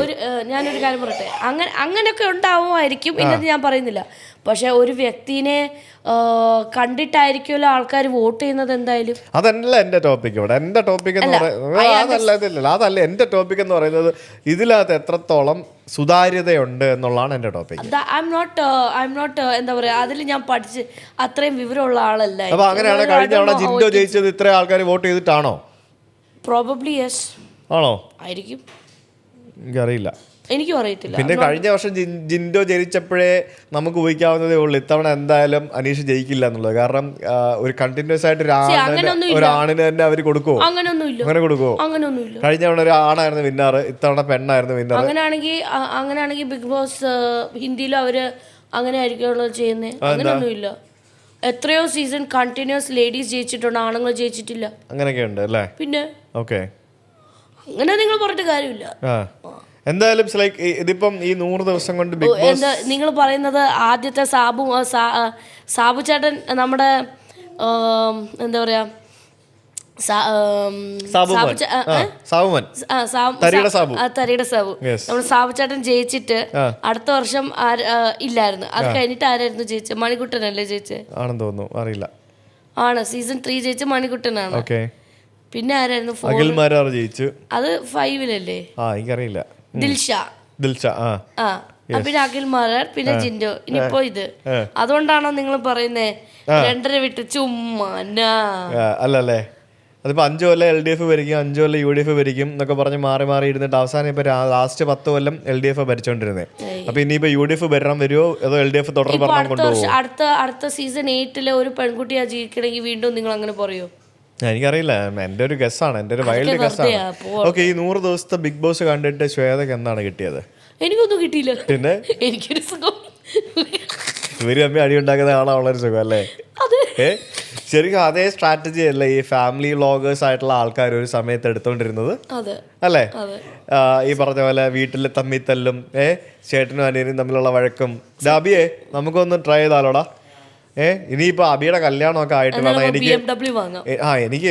ഞാനൊരു കാര്യം പറയട്ടെ, അങ്ങനെയൊക്കെ ഉണ്ടാവുമായിരിക്കും, ഇല്ലെന്ന് ഞാൻ പറയുന്നില്ല. പക്ഷെ ഒരു വ്യക്തിനെ കണ്ടിട്ടായിരിക്കുമല്ലോ ആൾക്കാർ വോട്ട് ചെയ്യുന്നത്. എന്തായാലും അതല്ല എൻ്റെ ടോപ്പിക്. ഇവിടെ എൻ്റെ ടോപ്പിക് എന്ന് പറയുന്നത് അതല്ല. എൻ്റെ ടോപ്പിക് എന്ന് പറയുന്നത് ഇതിനകത്ത് എത്രത്തോളം സുതാര്യതയുണ്ട് എന്നുള്ളതാണ് എൻ്റെ ടോപ്പിക്. ഐ എം നോട്ട് എന്താ പറയാ, അതിൽ ഞാൻ പഠിച്ച് അത്രയും വിവരമുള്ള ആളല്ല. അപ്പൊ അങ്ങനെയാണ് കഴിഞ്ഞ തവണ ജിൻഡോ ജയിച്ചത് ഇത്ര ആൾക്കാർ വോട്ട് ചെയ്തിട്ടാണോ? Probably yes. ആണോ? ആയിരിക്കും, എനിക്കറിയില്ല. എനിക്കും അറിയത്തില്ല. പിന്നെ കഴിഞ്ഞ വർഷം ജിൻഡോ ജയിച്ചപ്പോഴേ നമുക്ക് ഊഹിക്കാവുന്നതേ ഉള്ളൂ ഇത്തവണ എന്തായാലും അനീഷ് ജയിക്കില്ല എന്നുള്ളത്. കാരണം ഒരു കണ്ടിന്യൂസ് ആയിട്ട് ഒരു ആണിന് തന്നെ അവർ കൊടുക്കുമോ? അങ്ങനെ കൊടുക്കുമോ? കഴിഞ്ഞ തവണ ഒരു ആണായിരുന്നു വിന്നർ, ഇത്തവണ പെണ്ണായിരുന്നു വിന്നർ. അങ്ങനെയാണെങ്കിൽ ബിഗ് ബോസ് ഹിന്ദിയിലും അവര് അങ്ങനെ ആയിരിക്കുമല്ലോ ചെയ്യുന്നത്. അങ്ങനെയൊന്നുമില്ല. എത്രയോ സീസൺ കണ്ടിന്യൂസ് ലേഡീസ് ജയിച്ചിട്ടുണ്ട്, ആണുങ്ങൾ ജയിച്ചിട്ടില്ല. അങ്ങനെയൊക്കെ ഉണ്ട് അല്ലേ? പിന്നെ ഓക്കെ, അങ്ങനെ നിങ്ങൾ പറഞ്ഞിട്ട് കാര്യമില്ല. എന്തായാലും ഇതിപ്പം ഈ 100 ദിവസം കൊണ്ട് ബിഗ് ബോസ് നിങ്ങൾ പറയുന്നത് ആദ്യത്തെ സാബു ചേട്ടൻ നമ്മുടെ എന്താ പറയാ തരിയുടെ സാബു നമ്മുടെ സാബു ചേട്ടൻ ജയിച്ചിട്ട് അടുത്ത വർഷം ഇല്ലായിരുന്നു. അത് കഴിഞ്ഞിട്ട് ആരായിരുന്നു ജയിച്ചത്? മണിക്കുട്ടനല്ലേ ജയിച്ചത്? ആണെന്ന് തോന്നുന്നു, അറിയില്ല. ആണ് സീസൺ 3 ജയിച്ച മണിക്കുട്ടനാണ്. പിന്നെ ആരായിരുന്നു? ജയിച്ചു. അത് 5-ലല്ലേ? എനിക്കറിയില്ല. ദിൽഷ. പിന്നെ അഖിൽ മാരാർ, പിന്നെ ജിൻഡോ, ഇനിയിപ്പോ ഇത്. അതുകൊണ്ടാണോ നിങ്ങൾ പറയുന്നേ 2.5 വിട്ട് ചുമ്മാ? അല്ലല്ലേ, അതിപ്പോ 5 കൊല്ലം LDF ഭരിക്കും, 5 കൊല്ലം UDF ഭരിക്കും എന്നൊക്കെ പറഞ്ഞ് മാറി മാറി ഇരുന്നിട്ട് അവസാനം ഇപ്പൊ ലാസ്റ്റ് 10 കൊല്ലം LDF ഭരിച്ചോണ്ടിരുന്നേ. അപ്പൊ ഇനിയിപ്പോ UDF ഭരണം വരുമോ അതോ LDF തുടർ ഭരണം കൊണ്ടുപോകുമോ? അടുത്ത സീസൺ 8 ഒരു പെൺകുട്ടിയാ ജീവിക്കണമെങ്കിൽ വീണ്ടും നിങ്ങൾ അങ്ങനെ പറയോ? എനിക്കറിയില്ല, എൻ്റെ ഒരു ഗസ്സാണ്, എൻ്റെ ഒരു വൈൽഡ് ഗസ്സാണ്. ഓക്കെ, ഈ 100 ദിവസത്തെ ബിഗ് ബോസ് കണ്ടിട്ട് ശ്വേതക്ക് എന്താണ് കിട്ടിയത്? എനിക്കൊന്നും കിട്ടിയില്ല. പിന്നെ എനിക്കൊരു സുഖം. ഇവര് തമ്മിൽ അടി ഉണ്ടാക്കുന്ന ആളാ ഉള്ളൊരു സുഖം അല്ലേ? ശരിക്കും അതേ സ്ട്രാറ്റജി അല്ലേ ഈ ഫാമിലി വ്ളോഗേഴ്സ് ആയിട്ടുള്ള ആൾക്കാർ ഒരു സമയത്ത് എടുത്തോണ്ടിരുന്നത് അല്ലേ? ഈ പറഞ്ഞ പോലെ വീട്ടിൽ തമ്മിത്തല്ലും ചേട്ടനും അനിയനും തമ്മിലുള്ള വഴക്കും. ഡാബിയെ നമുക്കൊന്ന് ട്രൈ ചെയ്താലോടാ? ഇനിയിപ്പോൾ അബിയുടെ കല്യാണമൊക്കെ ആയിട്ട് വേണം എനിക്ക് BMW വാങ്ങാം.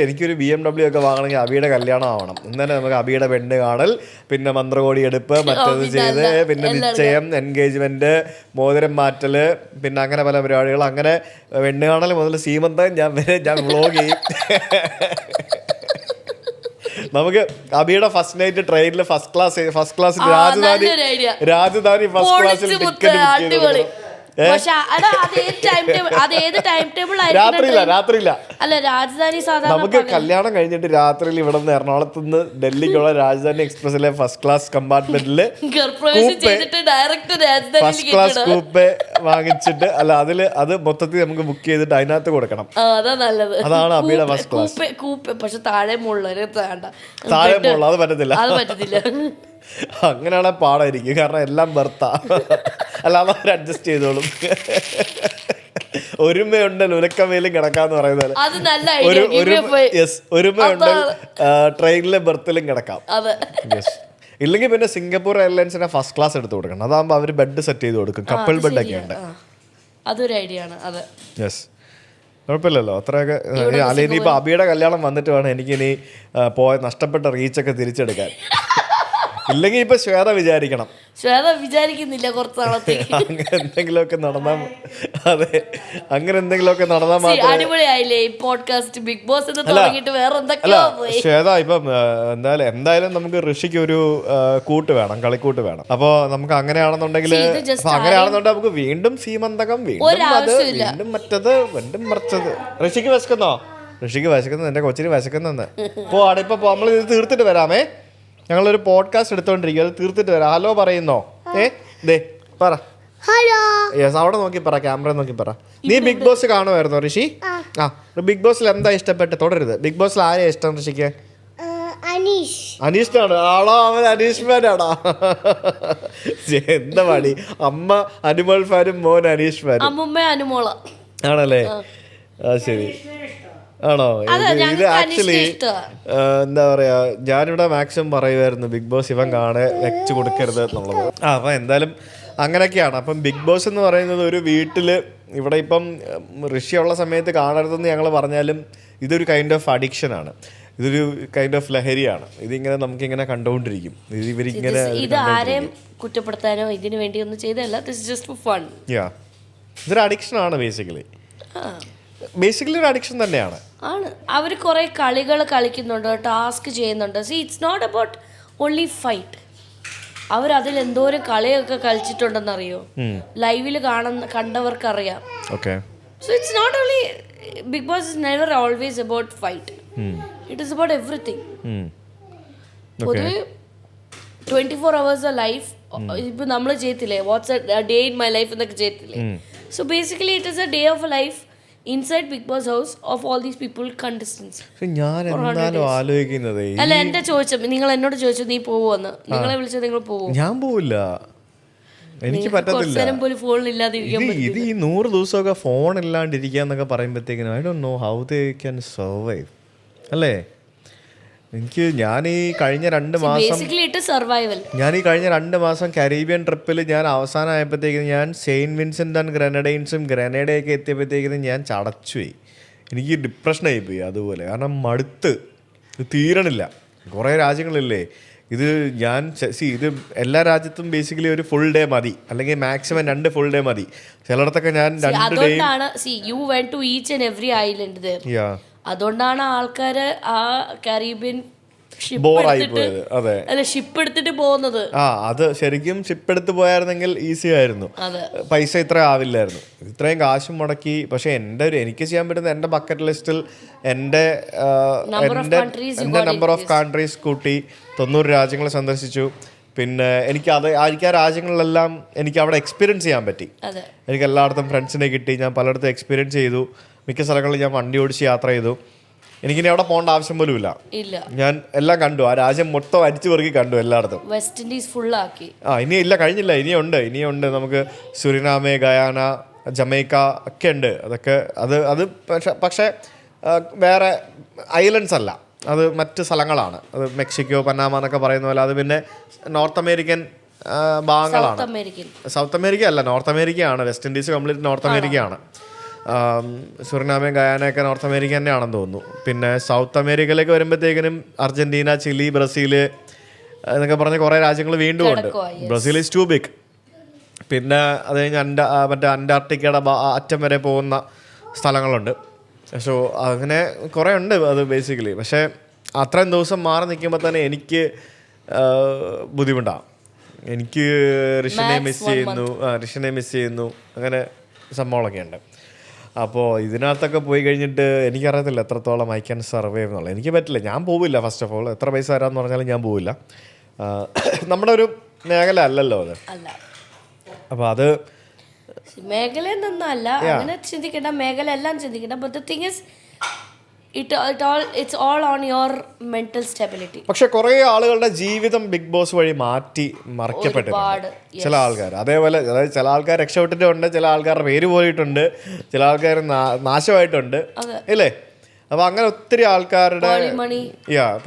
എനിക്കൊരു BMW ഒക്കെ വാങ്ങണമെങ്കിൽ അബിയുടെ കല്യാണം ആവണം. എന്നാലും നമുക്ക് അബിയുടെ പെണ്ണ് കാണൽ, പിന്നെ മന്ത്രകോടി എടുപ്പ്, മറ്റേത് ചെയ്ത്, പിന്നെ നിശ്ചയം, എൻഗേജ്മെന്റ്, മോതിരം മാറ്റല്, പിന്നെ അങ്ങനെ പല പരിപാടികൾ. അങ്ങനെ പെണ്ണ് കാണൽ മുതൽ സീമന്തം ഞാൻ വ്ളോഗ് ചെയ്യും. നമുക്ക് അബിയുടെ ഫസ്റ്റ് നൈറ്റ് ട്രെയിനിൽ ഫസ്റ്റ് ക്ലാസ്സിൽ രാജധാനി ഫസ്റ്റ് ക്ലാസ്സിൽ ടിക്കറ്റ് ബുക്ക് ചെയ്ത്. രാത്രിയില്ല അല്ല, രാജധാനി സാധാരണ നമുക്ക് കല്യാണം കഴിഞ്ഞിട്ട് രാത്രിയിൽ ഇവിടെ നിന്ന് എറണാകുളത്ത് നിന്ന് ഡൽഹിക്കുള്ള രാജധാനി എക്സ്പ്രസിലെ ഫസ്റ്റ് ക്ലാസ് കമ്പാർട്ട്മെന്റില് ഫസ്റ്റ് ക്ലാസ് കൂപ്പെ വാങ്ങിച്ചിട്ട് അത് മൊത്തത്തിൽ നമുക്ക് ബുക്ക് ചെയ്തിട്ട് അതിനകത്ത് കൊടുക്കണം. അതാ നല്ലത്. അതാണ് അബിയുടെ ഫസ്റ്റ് ക്ലാസ്. പക്ഷെ താഴെ മുകളിൽ അത് പറ്റത്തില്ല. അങ്ങനെയാണെ പാടായിരിക്കും, കാരണം എല്ലാം ബർത്താ. അല്ലാതെ അവർ അഡ്ജസ്റ്റ് ചെയ്തോളും. ഒരുമയുണ്ടല്ലോ ഉലക്കമേലും കിടക്കാന്ന് പറയുന്നത്. ഒരുമയുണ്ട് ട്രെയിനിലെ ബർത്തിലും കിടക്കാം. ഇല്ലെങ്കിൽ പിന്നെ സിംഗപ്പൂർ എയർലൈൻസിനെ ഫസ്റ്റ് ക്ലാസ് എടുത്ത് കൊടുക്കണം. അതാകുമ്പോൾ അവർ ബെഡ് സെറ്റ് ചെയ്ത് കൊടുക്കും. കപ്പിൾ ബെഡ് ഒക്കെ ഉണ്ട്. അതൊരു ഐഡിയ ആണ്. യെസ്, കുഴപ്പമില്ലല്ലോ അത്രയൊക്കെ. അല്ലെങ്കിൽ ഇനിയിപ്പോൾ അബിയുടെ കല്യാണം വന്നിട്ട് വേണം എനിക്കിനി നഷ്ടപ്പെട്ട റീച്ചൊക്കെ തിരിച്ചെടുക്കാൻ. ഇല്ലെങ്കിൽ ഇപ്പൊ ശ്വേത വിചാരിക്കുന്നില്ല കുറച്ച് നാളത്തേക്ക് അങ്ങനെ എന്തെങ്കിലുമൊക്കെ നടന്നാ. അതെ, അങ്ങനെ എന്തെങ്കിലുമൊക്കെ നടന്നാൽ മാത്രമേ. അടിപൊളിയായില്ലേ പോഡ്കാസ്റ്റ് ബിഗ് ബോസ് എന്ന് തുടങ്ങിയിട്ട് വേറെ എന്തൊക്കെയോ. ശ്വേത ഇപ്പം എന്തായാലും നമുക്ക് ഋഷിക്ക് ഒരു കൂട്ട് വേണം, കളിക്കൂട്ട് വേണം. അപ്പൊ നമുക്ക് അങ്ങനെയാണെന്നുണ്ടെങ്കിൽ നമുക്ക് വീണ്ടും സീമന്തകം, വീണ്ടും മറ്റത്, വീണ്ടും മറിച്ചത്. ഋഷിക്ക് വിശക്കുന്നു, എന്റെ കൊച്ചിന് വിശക്കുന്നെന്ന്. ഇപ്പൊ നമ്മൾ ഇത് തീർത്തിട്ട് വരാമേ. ഞങ്ങളൊരു പോഡ്കാസ്റ്റ് എടുത്തോണ്ടിരിക്കും, അത് തീർത്തിട്ട് വരാം. ഹലോ പറയുന്നോ? പറ. യെസ്, അവിടെ നോക്കി പറ, ക്യാമറ നോക്കി പറ. നീ ബിഗ് ബോസ് കാണുമായിരുന്നോ ഋഷി? ബിഗ് ബോസിൽ എന്താ ഇഷ്ടപ്പെട്ട്? തുടരുത്. ബിഗ് ബോസിൽ ആരെയാ ഇഷ്ടം ഋഷിക്ക്? അനീഷിനാണ്. ആളോ അവൻ അനീഷ് ഫാനാണോ? എന്താ പാടി, അമ്മ അനുമോൾ ഫാനും മോൻ അനീഷ് ഫാനും ആണല്ലേ? ശരി, ആണോ? ഇത് ആക്ച്വലി എന്താ പറയാ, ഞാനിവിടെ മാക്സിമം പറയുമായിരുന്നു ബിഗ് ബോസ് ഇവൻ വെച്ച് കൊടുക്കരുത് എന്നുള്ളത്. അപ്പൊ എന്തായാലും അങ്ങനെയൊക്കെയാണ്. അപ്പം ബിഗ് ബോസ് എന്ന് പറയുന്നത് ഒരു വീട്ടില്, ഇവിടെ ഇപ്പം ഋഷിയുള്ള സമയത്ത് കാണരുതെന്ന് ഞങ്ങൾ പറഞ്ഞാലും ഇതൊരു കൈൻഡ് ഓഫ് അഡിക്ഷനാണ്, ഇതൊരു കൈൻഡ് ഓഫ് ലഹരിയാണ്. ഇതിങ്ങനെ നമുക്കിങ്ങനെ കണ്ടുകൊണ്ടിരിക്കും. ഇവരിങ്ങനെ ഇത് ആരെയും കുറ്റപ്പെടുത്താനോ ഇതിനു വേണ്ടി ഒന്നും ചെയ്തല്ല. This just for fun. ഇതൊരു അഡിക്ഷനാണ് ബേസിക്കലി ഒരു അഡിക്ഷൻ തന്നെയാണ്. അവർ കുറെ കളികൾ കളിക്കുന്നുണ്ട്, ടാസ്ക് ചെയ്യുന്നുണ്ട്. See, it's not about only fight. അവരതിൽ എന്തോരം കളിയൊക്കെ കളിച്ചിട്ടുണ്ടെന്നറിയോ? ലൈവിൽ കണ്ടവർക്കറിയാം. So it's not only Big Boss is never always about fight. It is about everything. പൊതുവെ 24 hours ലൈഫ് ഇപ്പൊ നമ്മൾ ചെയ്യത്തില്ലേ, what's a day in my life എന്നൊക്കെ ചെയ്യത്തില്ലേ? So basically it is a day of life inside Big Boss house of all these people contestants. ഞാൻ എന്തായാലും ആലോചിക്കുന്നത്, അല്ല എന്റെ ചോദിച്ചു, നിങ്ങൾ എന്നോട് ചോദിച്ചു നീ പോവോന്ന്, നിങ്ങളെ വിളിച്ചത് നിങ്ങൾ പോവോ? ഞാൻ പോവില്ല, എനിക്ക് പറ്റത്തില്ല. ഇത് ഈ 100 ദിവസമൊക്കെ ഫോൺ ഇല്ലാണ്ടിരിക്കാന്നൊക്കെ പറയുമ്പോഴത്തേക്കിനും I don't know how they can survive അല്ലേ? ഞാൻ ഈ കഴിഞ്ഞ 2 മാസം കരീബിയൻ ട്രിപ്പിൽ ഞാൻ അവസാനമായപ്പോഴത്തേക്കും ഞാൻ സെയിൻറ്റ് വിൻസെൻ്റ് ആൻഡ് ഗ്രനഡൈൻസും ഗ്രനേഡയൊക്കെ എത്തിയപ്പോഴത്തേക്കും ഞാൻ ചടച്ചുപോയി. എനിക്ക് ഡിപ്രഷനായി പോയി അതുപോലെ. കാരണം മടുത്ത് തീരണില്ല. കുറേ രാജ്യങ്ങളില്ലേ ഇത്. ഇത് എല്ലാ രാജ്യത്തും ബേസിക്കലി ഒരു ഫുൾ ഡേ മതി, അല്ലെങ്കിൽ മാക്സിമം 2 ഫുൾ ഡേ മതി. ചിലയിടത്തൊക്കെ ഞാൻ 2 ഡേ. അതുകൊണ്ടാണ് ആൾക്കാര് ആ കാരീബിയൻ ഷിപ്പ് എടുത്തിട്ട് പോകുന്നത്. അത് ശരിക്കും ഷിപ്പ് എടുത്ത് പോയായിരുന്നെങ്കിൽ ഈസി ആയിരുന്നു, പൈസ ഇത്ര ആവില്ലായിരുന്നു. ഇത്രയും കാശും മുടക്കി. പക്ഷെ എനിക്ക് ചെയ്യാൻ പറ്റുന്ന എൻ്റെ ബക്കറ്റ് ലിസ്റ്റിൽ എൻ്റെ നമ്പർ ഓഫ് കൺട്രീസ് കൂട്ടി 90 രാജ്യങ്ങൾ സന്ദർശിച്ചു. പിന്നെ എനിക്ക് ആ രാജ്യങ്ങളിലെല്ലാം എനിക്ക് അവിടെ എക്സ്പീരിയൻസ് ചെയ്യാൻ പറ്റി. എനിക്ക് എല്ലായിടത്തും ഫ്രണ്ട്സിനെ കിട്ടി, ഞാൻ പലയിടത്തും എക്സ്പീരിയൻസ് ചെയ്തു. മിക്ക സ്ഥലങ്ങളിൽ ഞാൻ വണ്ടി ഓടിച്ച് യാത്ര ചെയ്തു. എനിക്കിനി അവിടെ പോകേണ്ട ആവശ്യം പോലും ഇല്ല. ഞാൻ എല്ലാം കണ്ടു, ആ രാജ്യം മൊത്തം അരിച്ചു പെറുക്കി കണ്ടു എല്ലായിടത്തും. വെസ്റ്റ് ഇൻഡീസ് ഫുള്ളാക്കി. ഇനിയില്ല, കഴിഞ്ഞില്ല, ഇനിയുണ്ട്. നമുക്ക് സുരിനാമെ, ഗയാന, ജമൈക്ക ഒക്കെ ഉണ്ട്. അതൊക്കെ അത് പക്ഷേ വേറെ ഐലൻഡ്സ് അല്ല, അത് മറ്റ് സ്ഥലങ്ങളാണ്. അത് മെക്സിക്കോ, പനാമ എന്നൊക്കെ പറയുന്ന പോലെ. അത് പിന്നെ നോർത്ത് അമേരിക്കൻ ഭാഗങ്ങളാണ്. സൗത്ത് അമേരിക്ക അല്ല, നോർത്ത് അമേരിക്കയാണ്. വെസ്റ്റ് ഇൻഡീസ് കംപ്ലീറ്റ് നോർത്ത് അമേരിക്കയാണ്. സുറിനാമയും ഗയാനയൊക്കെ നോർത്ത് അമേരിക്ക തന്നെയാണെന്ന് തോന്നുന്നു. പിന്നെ സൗത്ത് അമേരിക്കയിലേക്ക് വരുമ്പോഴത്തേക്കിനും അർജൻറ്റീന, ചിലി, ബ്രസീൽ എന്നൊക്കെ പറഞ്ഞ കുറേ രാജ്യങ്ങൾ വീണ്ടും ഉണ്ട്. Brazil is too big. പിന്നെ അത് കഴിഞ്ഞ് മറ്റേ അന്റാർട്ടിക്കയുടെ അറ്റം വരെ പോകുന്ന സ്ഥലങ്ങളുണ്ട്. സോ അങ്ങനെ കുറേ ഉണ്ട് അത് ബേസിക്കലി. പക്ഷേ അത്രയും ദിവസം മാറി നിൽക്കുമ്പോൾ തന്നെ എനിക്ക് ബുദ്ധിമുട്ടാണ്. എനിക്ക് ഋഷിനെ മിസ് ചെയ്യുന്നു അങ്ങനെ സംഭവങ്ങളൊക്കെ ഉണ്ട്. അപ്പോൾ ഇതിനകത്തൊക്കെ പോയി കഴിഞ്ഞിട്ട് എനിക്കറിയത്തില്ല എത്രത്തോളം ഐ ക്യാൻ സർവൈവ് എന്നുള്ളത്. എനിക്ക് പറ്റില്ല, ഞാൻ പോവില്ല. ഫസ്റ്റ് ഓഫ് ഓൾ എത്ര പൈസ തരാമെന്ന് പറഞ്ഞാലും ഞാൻ പോവില്ല. നമ്മുടെ ഒരു മേഖല അല്ലല്ലോ അത്. അപ്പോൾ അത് മേഖല എന്നല്ല, അങ്ങനെ ചിന്തിക്കേണ്ട, മേഖല എല്ലാം ചിന്തിക്കേണ്ട. But the thing is it's all on your mental stability. പക്ഷെ കുറേ ആളുകളുടെ ജീവിതം ബിഗ് ബോസ് വഴി മാറ്റി മറിക്കപ്പെട്ടിട്ടുണ്ട് ചില ആൾക്കാർ. അതേപോലെ അതായത് ചില ആൾക്കാർ രക്ഷപ്പെട്ടിട്ടുണ്ട്, ചില ആൾക്കാരുടെ പേര് പോയിട്ടുണ്ട്, ചില ആൾക്കാർ നാശമായിട്ടുണ്ട്, ഇല്ലേ? അപ്പൊ അങ്ങനെ ഒത്തിരി ആൾക്കാരുടെ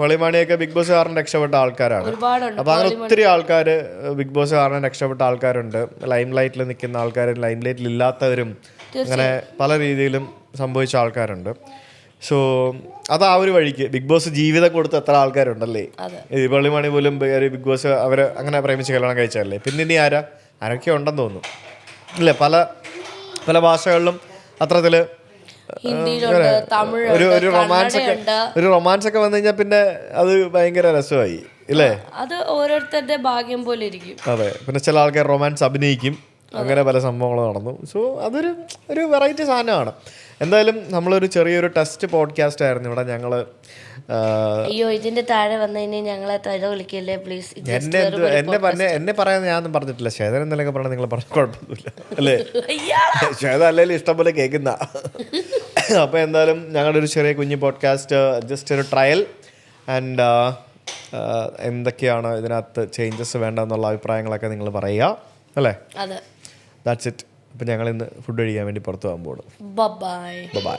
പൊളിമണിയൊക്കെ ബിഗ് ബോസ് കാരണം രക്ഷപ്പെട്ട ആൾക്കാരാണ്. അപ്പൊ അങ്ങനെ ഒത്തിരി ആൾക്കാർ ബിഗ് ബോസ് കാരണം രക്ഷപ്പെട്ട ആൾക്കാരുണ്ട്. ലൈം ലൈറ്റിൽ നിൽക്കുന്ന ആൾക്കാരും ലൈം ലൈറ്റിൽ ഇല്ലാത്തവരും അങ്ങനെ പല രീതിയിലും സംഭവിച്ച ആൾക്കാരുണ്ട്. സോ അത് ആ ഒരു വഴിക്ക് ബിഗ് ബോസ് ജീവിതം കൊടുത്ത എത്ര ആൾക്കാരുണ്ടല്ലേ. ഈ പൊളിമണി പോലും ബിഗ് ബോസ് അവര് അങ്ങനെ പ്രേമിച്ച് കല്യാണം കഴിച്ചതല്ലേ. പിന്നെ ഇനി ആരൊക്കെ ഉണ്ടെന്ന് തോന്നുന്നു, ഇല്ലേ? പല പല ഭാഷകളിലും അത്രത്തില് ഒരു റൊമാൻസ് ഒക്കെ വന്നു കഴിഞ്ഞാൽ പിന്നെ അത് ഭയങ്കര രസമായി, ഇല്ലേ? അത് ഓരോരുത്തരുടെ ഭാഗ്യം പോലെ ഇരിക്കും. അതെ. പിന്നെ ചില ആൾക്കാർ റൊമാൻസ് അഭിനയിക്കും, അങ്ങനെ പല സംഭവങ്ങളും നടന്നു. സോ അതൊരു വെറൈറ്റി സാധനമാണ്. എന്തായാലും നമ്മളൊരു ചെറിയൊരു ടെസ്റ്റ് പോഡ്കാസ്റ്റ് ആയിരുന്നു ഇവിടെ. ഞങ്ങള് അയ്യോ ഇതിന്റെ താഴെ വന്നതിന് ഞങ്ങളെ തല വിളിക്കല്ലേ പ്ലീസ്. എന്നെ പറയാൻ ഞാനൊന്നും പറഞ്ഞിട്ടില്ല. ശ്വേതൻ എന്തെങ്കിലുമൊക്കെ പറഞ്ഞാൽ നിങ്ങൾ പറഞ്ഞ കുഴപ്പമൊന്നുമില്ല, അല്ലേ? ശ്വേത അല്ലെങ്കിലും ഇഷ്ടംപോലെ കേൾക്കുന്ന. അപ്പോൾ എന്തായാലും ഞങ്ങളുടെ ഒരു ചെറിയ കുഞ്ഞു പോഡ്കാസ്റ്റ്, ജസ്റ്റ് ഒരു ട്രയൽ. ആൻഡ് എന്തൊക്കെയാണ് ഇതിനകത്ത് ചേഞ്ചസ് വേണ്ടെന്നുള്ള അഭിപ്രായങ്ങളൊക്കെ നിങ്ങൾ പറയുക, അല്ലേ? അതെ. That's it. അപ്പം ഞങ്ങൾ ഇന്ന് ഫുഡ് കഴിക്കാൻ വേണ്ടി പുറത്തു പോകാൻ പോകുന്നു. ബൈ.